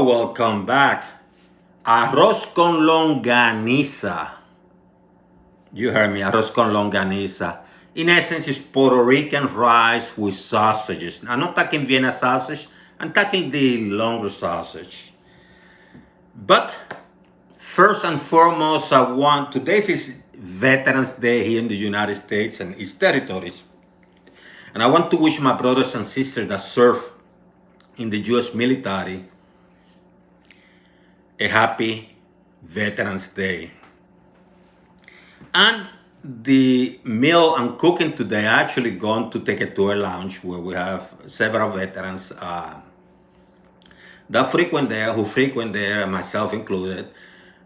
Hello, welcome back. Arroz con longaniza. You heard me, arroz con longaniza. In essence, it's Puerto Rican rice with sausages. I'm not talking Vienna sausage, I'm talking the longer sausage. But first and foremost, today's is Veterans Day here in the United States and its territories. And I want to wish my brothers and sisters that serve in the US military a happy Veterans Day. And the meal I'm cooking today, I actually going to take it to a lounge where we have several veterans who frequent there, myself included.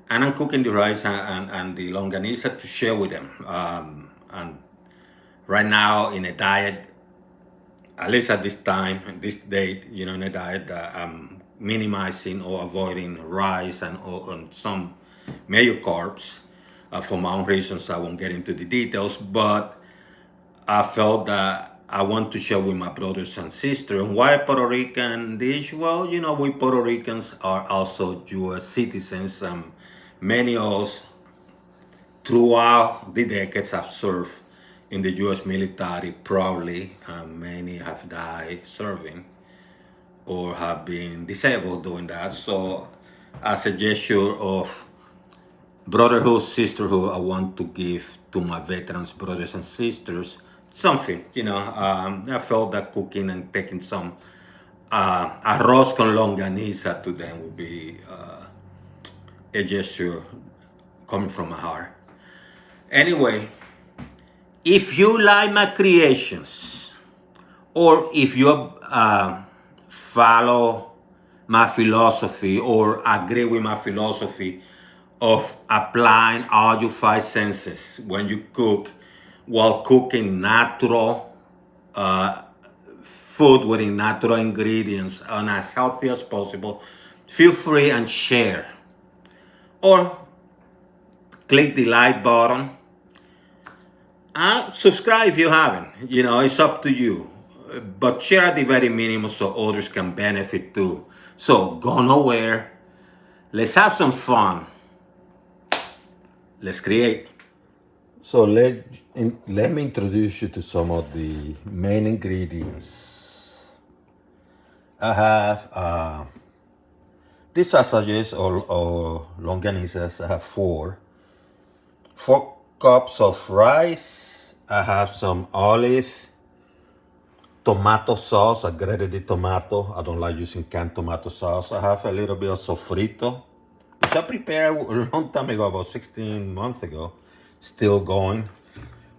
And I'm cooking the rice and the longaniza to share with them. And right now in a diet, at least at this time, this date, in a diet, I'm minimizing or avoiding rice and some major carbs for my own reasons. I won't get into the details, but I felt that I want to share with my brothers and sisters. And why Puerto Rican dish? Well, we Puerto Ricans are also U.S. citizens. Many of us throughout the decades have served in the U.S. military proudly. Many have died serving or have been disabled doing that. So as a gesture of brotherhood, sisterhood, I want to give to my veterans, brothers and sisters, something, I felt that cooking and taking some arroz con longaniza to them would be a gesture coming from my heart. Anyway, if you like my creations, or if you follow my philosophy or agree with my philosophy of applying all your five senses when you cook, while cooking natural food with natural ingredients and as healthy as possible, feel free and share. Or click the like button. Subscribe if you haven't. It's up to you. But share at the very minimum so others can benefit too. So go nowhere. Let's have some fun. Let's create. So let me introduce you to some of the main ingredients. I have these sausages or longanizas. I have four cups of rice. I have some olive, tomato sauce. I grated the tomato. I don't like using canned tomato sauce. I have a little bit of sofrito, which I prepared a long time ago, about 16 months ago. Still going.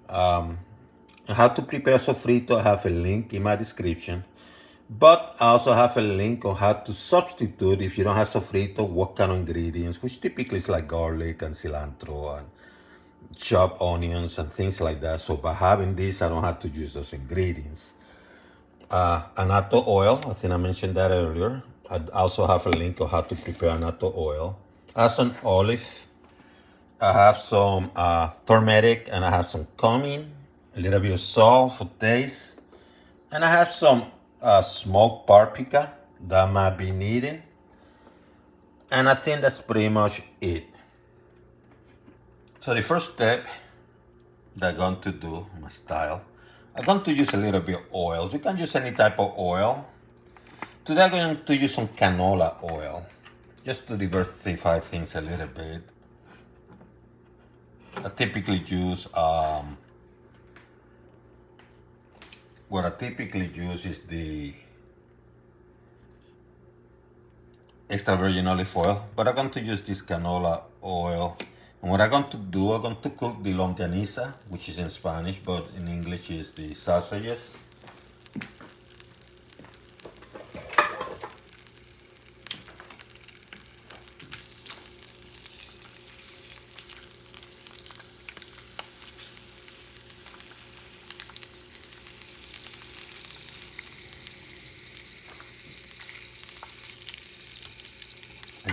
How to prepare sofrito, I have a link in my description. But I also have a link on how to substitute, if you don't have sofrito, what kind of ingredients, which typically is like garlic and cilantro and chopped onions and things like that. So by having this, I don't have to use those ingredients. Annatto oil, I think I mentioned that earlier. I also have a link on how to prepare annatto oil. I have some olive. I have some turmeric, and I have some cumin, a little bit of salt for taste. And I have some smoked paprika that might be needed. And I think that's pretty much it. So the first step that I'm going to do, my style, I'm going to use a little bit of oil. You can use any type of oil. Today I'm going to use some canola oil, just to diversify things a little bit. I typically use, what I typically use is the extra virgin olive oil, but I'm going to use this canola oil. And what I'm going to do, I'm going to cook the longaniza, which is in Spanish, but in English is the sausages.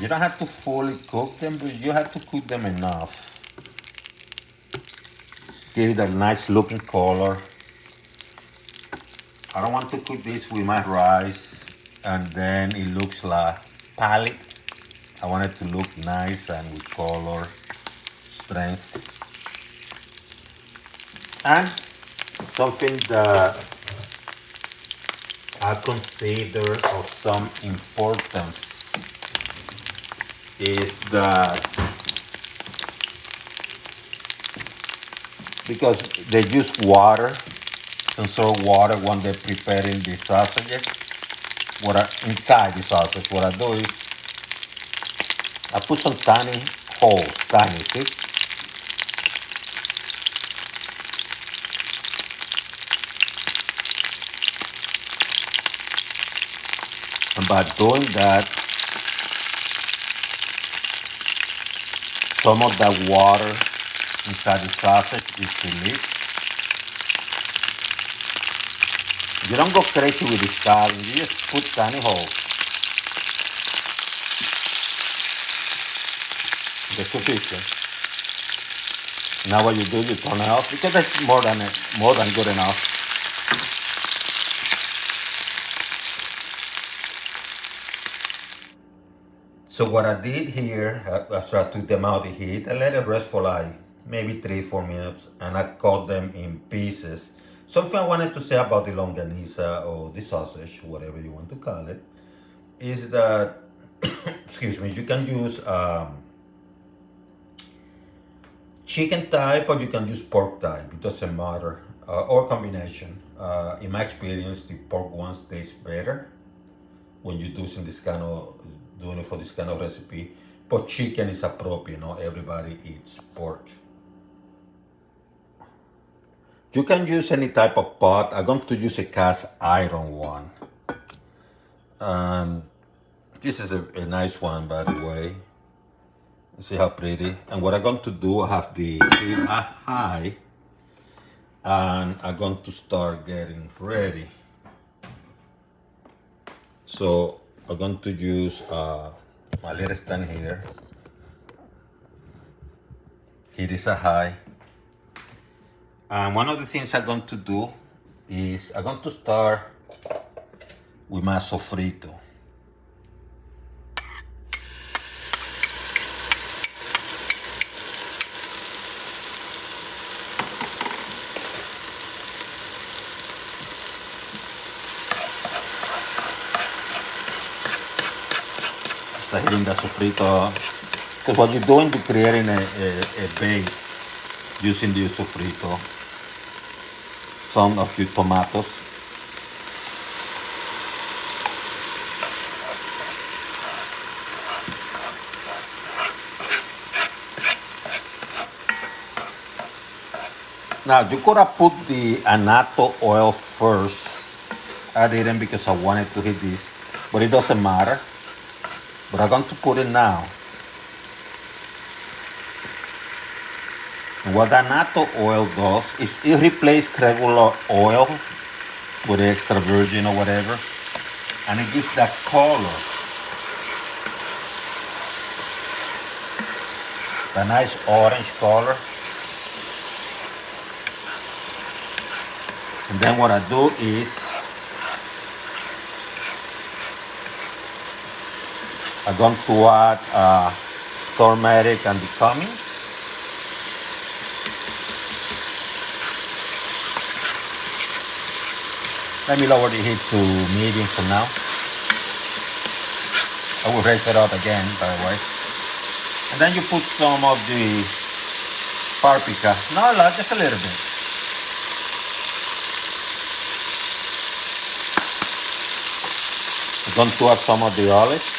You don't have to fully cook them, but you have to cook them enough. Give it a nice looking color. I don't want to cook this with my rice and then it looks like palette. I want it to look nice and with color, strength. And something that I consider of some importance is that because they use water, conserve water when they're preparing the sausages, inside the sausage, what I do is I put some tiny holes, tiny, see? And by doing that, some of that water inside the sausage is released. You don't go crazy with the carving, you just put tiny holes. That's sufficient. Now what you do, you turn it off because that's more than good enough. So what I did here, after I took them out of the heat, I let it rest for like maybe 3-4 minutes, and I cut them in pieces. Something I wanted to say about the longaniza or the sausage, whatever you want to call it, is that, excuse me, you can use chicken type or you can use pork type. It doesn't matter, or combination. In my experience, the pork ones taste better when you're doing doing it for this kind of recipe. But chicken is appropriate. Not everybody eats pork. You can use any type of pot. I'm going to use a cast iron one. This is a nice one, by the way. See how pretty. And what I'm going to do, I have the heat high, and I'm going to start getting ready. So I'm going to use my little stand here. Heat is high. And one of the things I'm going to do is I'm going to start with my sofrito. Start hitting the sofrito. Because what you're doing, you're creating a base using the sofrito. Some of your tomatoes. Now you could have put the annatto oil first. I didn't because I wanted to hit this, but it doesn't matter. But I'm going to put it now. And what the annatto oil does is it replaces regular oil with extra virgin or whatever, and it gives that color, the nice orange color. And then what I do is I'm going to add turmeric and the cumin. Let me lower the heat to medium for now. I will raise it up again, by the way. And then you put some of the paprika. Not a lot, just a little bit. I'm going to add some of the olives.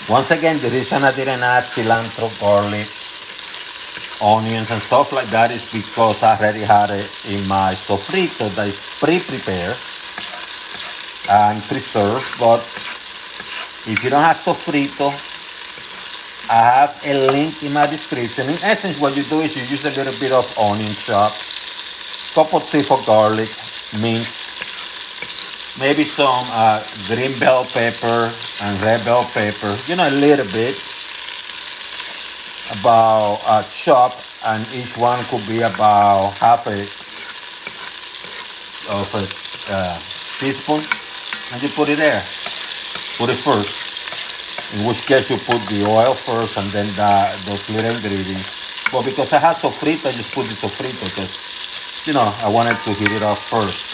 Once again, the reason I didn't add cilantro, garlic, onions and stuff like that is because I already had it in my sofrito that is pre-prepared and preserved. But if you don't have sofrito, I have a link in my description. In essence, what you do is you use a little bit of onion chop, couple tips of garlic, minced, maybe some green bell pepper and red bell pepper, a little bit, about chopped and each one could be about half of a teaspoon, and you put it there. Put it first. In which case you put the oil first and then those little ingredients. But because I have sofrito, I just put the sofrito because, I wanted to heat it up first.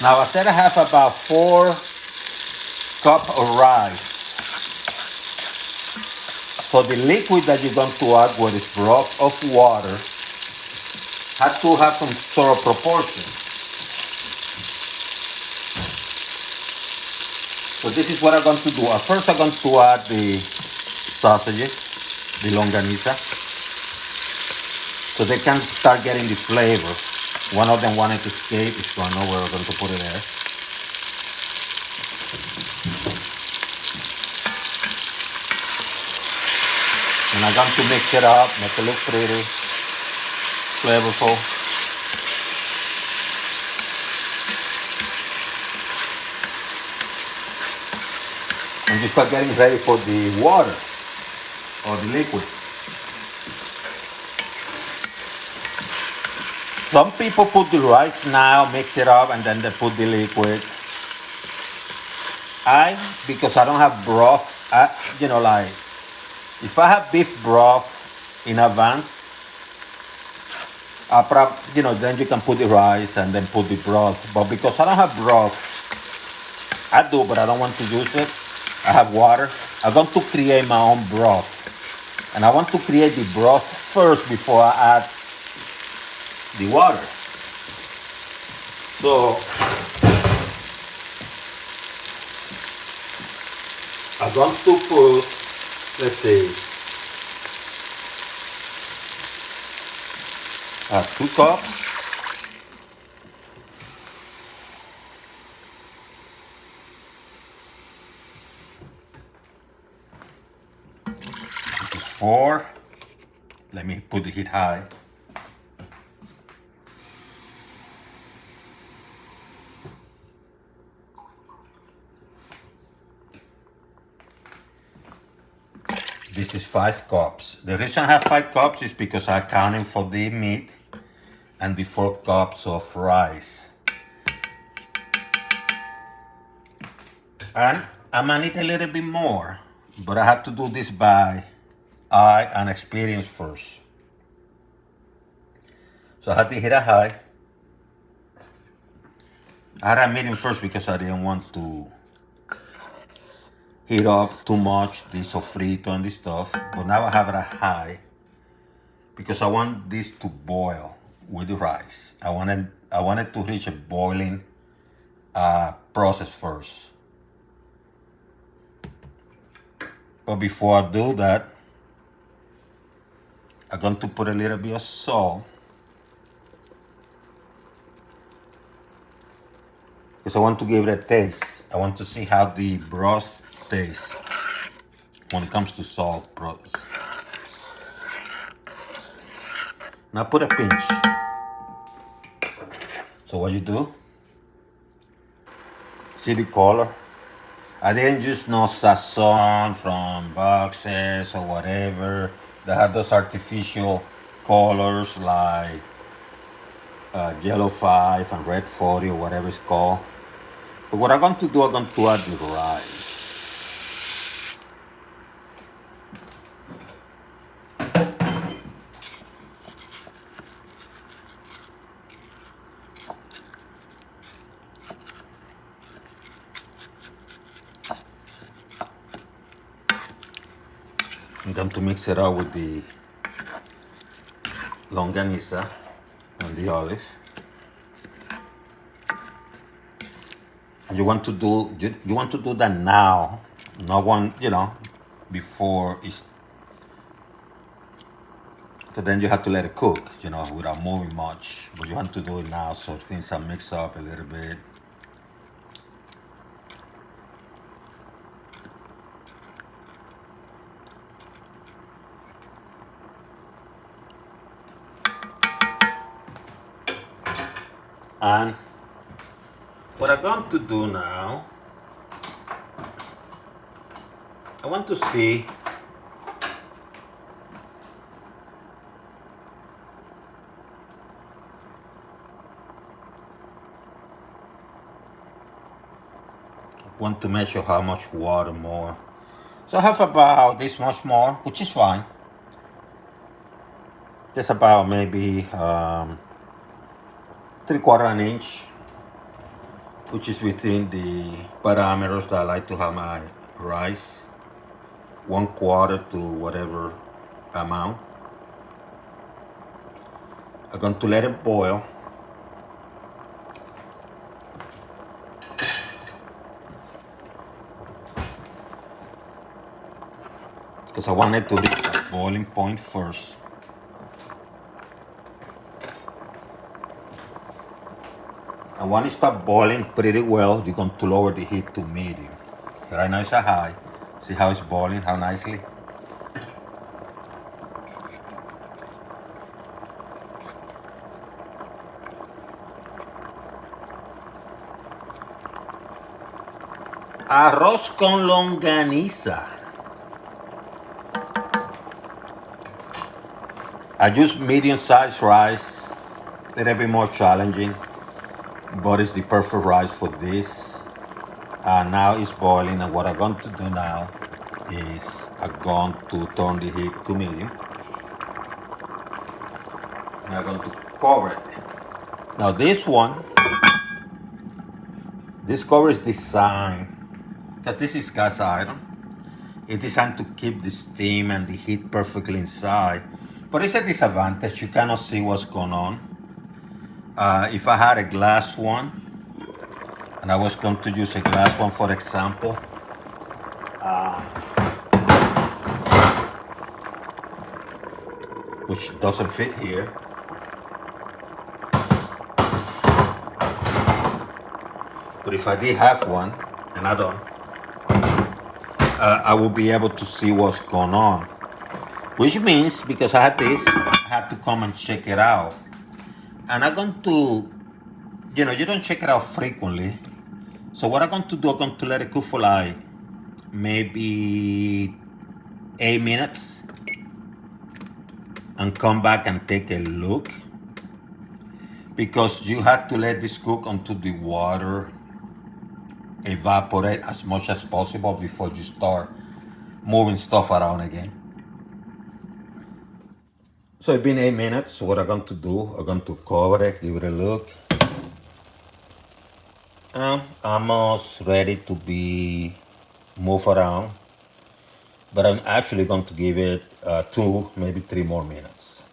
Now I said I have about 4 cups of rice. So the liquid that you're going to add with this broth of water has to have some sort of proportion. So this is what I'm going to do. At first I'm going to add the sausages, the longaniza, so they can start getting the flavor. One of them wanted to escape, so I know where we're going to put it there. And I'm going to mix it up, make it look pretty, flavorful. And you start getting ready for the water or the liquid. Some people put the rice now, mix it up, and then they put the liquid. Because I don't have broth, if I have beef broth in advance, then you can put the rice and then put the broth. But because I don't have broth, I do, but I don't want to use it. I have water. I'm going to create my own broth. And I want to create the broth first before I add the water. So I'm going to put, let's see, 2 cups. This is 4. Let me put the heat high. This is 5 cups. The reason I have 5 cups is because I'm counting for the meat and the 4 cups of rice. And I might need a little bit more, but I have to do this by eye and experience first. So I had the heat high. I had a medium first because I didn't want to heat up too much the sofrito and this stuff. But now I have it at high because I want this to boil with the rice. I wanted to reach a boiling process first. But before I do that, I'm going to put a little bit of salt. Because I want to give it a taste. I want to see how the broth tastes when it comes to salt broths. Now put a pinch. So what you do? See the color? I didn't use no sazon from boxes or whatever. They have those artificial colors like yellow 5 and red 40 or whatever it's called. But what I'm going to do, I'm going to add the rice. I'm going to mix it up with the longaniza and the olive. And you want to do that now, not one, before it's. So then you have to let it cook, without moving much. But you want to do it now so things are mixed up a little bit. And what I'm going to do now, I want to see want to measure how much water more. So I have about this much more, which is fine. There's about maybe 3/4 an inch, which is within the parameters that I like to have my rice. 1/4 to whatever amount. I'm going to let it boil. Because I want it to reach the boiling point first. And when it starts boiling pretty well, you're going to lower the heat to medium. Right now it's at high. See how it's boiling, how nicely? Arroz con longaniza. I use medium-sized rice, a little bit more challenging, but it's the perfect rice for this. Now it's boiling, and what I'm going to do now is I'm going to turn the heat to medium. And I'm going to cover it. Now this cover is designed, because this is cast iron, it's designed to keep the steam and the heat perfectly inside. But it's a disadvantage, you cannot see what's going on. If I had a glass one, and I was going to use a glass one for example, which doesn't fit here. But if I did have one, and I don't, I would be able to see what's going on. Which means, because I had this, I had to come and check it out. And I'm going to, you don't check it out frequently. So what I'm going to do, I'm going to let it cook for like maybe 8 minutes. And come back and take a look. Because you have to let this cook until the water evaporate as much as possible before you start moving stuff around again. So it's been 8 minutes. So what I'm going to do, I'm going to cover it, give it a look. I'm almost ready to be moved around. But I'm actually going to give it 2, maybe 3 more minutes.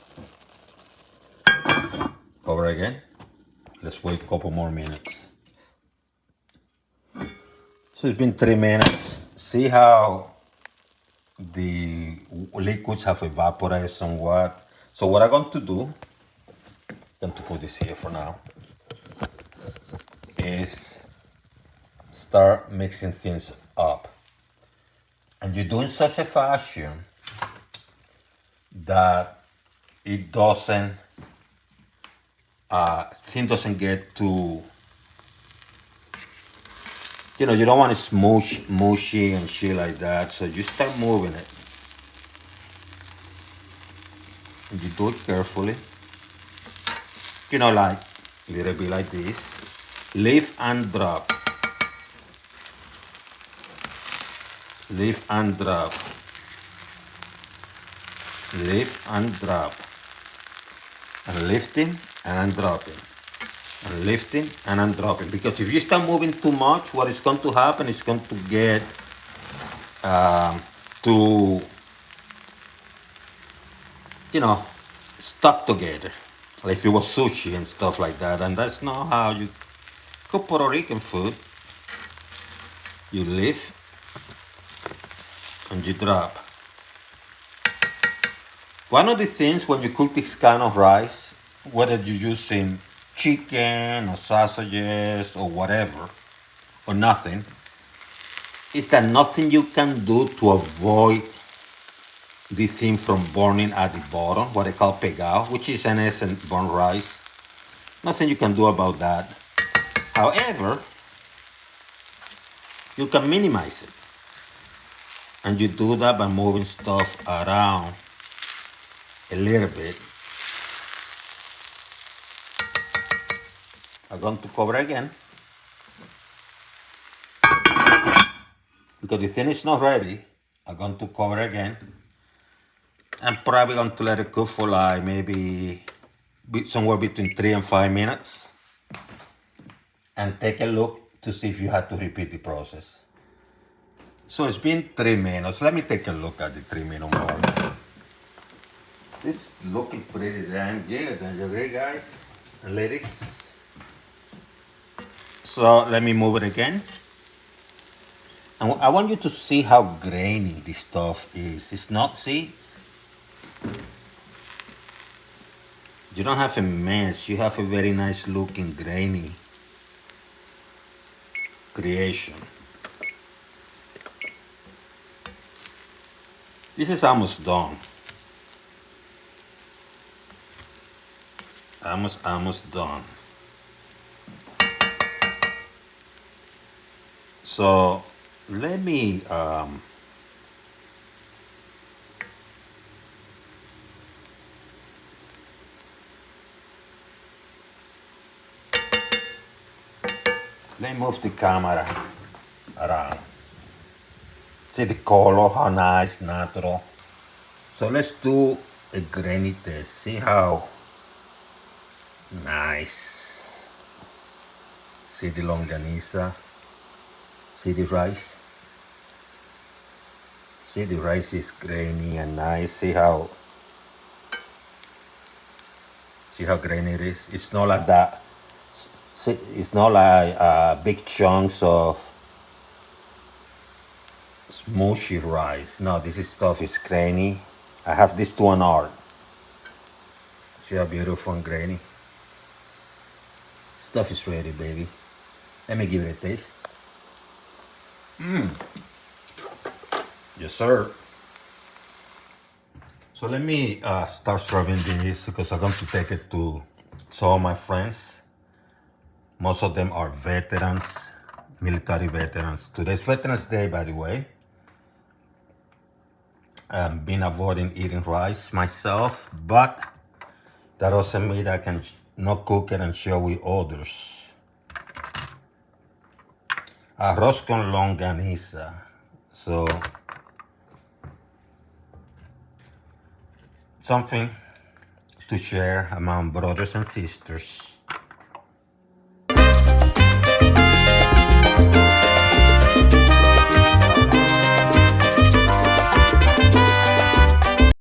Cover again. Let's wait a couple more minutes. So it's been 3 minutes. See how the liquids have evaporated somewhat. So what I'm going to do, I'm going to put this here for now, is start mixing things up. And you do in such a fashion that it doesn't, thing doesn't get too, you don't want it mushy and shit like that. So you start moving it. And you do it carefully. Like a little bit like this. Lift and drop. Lift and drop. Lift and drop. And lifting and dropping. And lifting and undropping. Because if you start moving too much, what is going to happen is going to get too, stuck together. Like if it was sushi and stuff like that. And that's not how you cook Puerto Rican food. You lift and you drop. One of the things when you cook this kind of rice, whether you're using chicken or sausages or whatever, or nothing, is that nothing you can do to avoid the thing from burning at the bottom, what they call pegao, which is in essence burnt rice. Nothing you can do about that. However, you can minimize it. And you do that by moving stuff around a little bit. I'm going to cover again. Because the thing is not ready, I'm going to cover again. I'm probably going to let it cook for like maybe somewhere between 3 and 5 minutes. And take a look to see if you have to repeat the process. So it's been 3 minutes. Let me take a look at the 3-minute mark. This is looking pretty damn good. Don't you agree, guys and ladies? So let me move it again. And I want you to see how grainy this stuff is. It's not, see? You don't have a mess. You have a very nice looking grainy creation. This is almost done. Almost done. So let me move the camera around. See the color, how nice, natural. So let's do a grainy test. See how nice. See the longaniza. See the rice. See the rice is grainy and nice. See how grainy it is. It's not like that. See, it's not like big chunks of mushy rice. No, this stuff is grainy. I have this to an art. See how beautiful and grainy. Stuff is ready, baby. Let me give it a taste. Yes, sir. So let me start serving this because I'm going to take it to some of my friends. Most of them are veterans, military veterans. Today's Veterans Day, by the way. I've been avoiding eating rice myself, but that doesn't mean I can not cook it and share with others. Arroz con longaniza. So, something to share among brothers and sisters.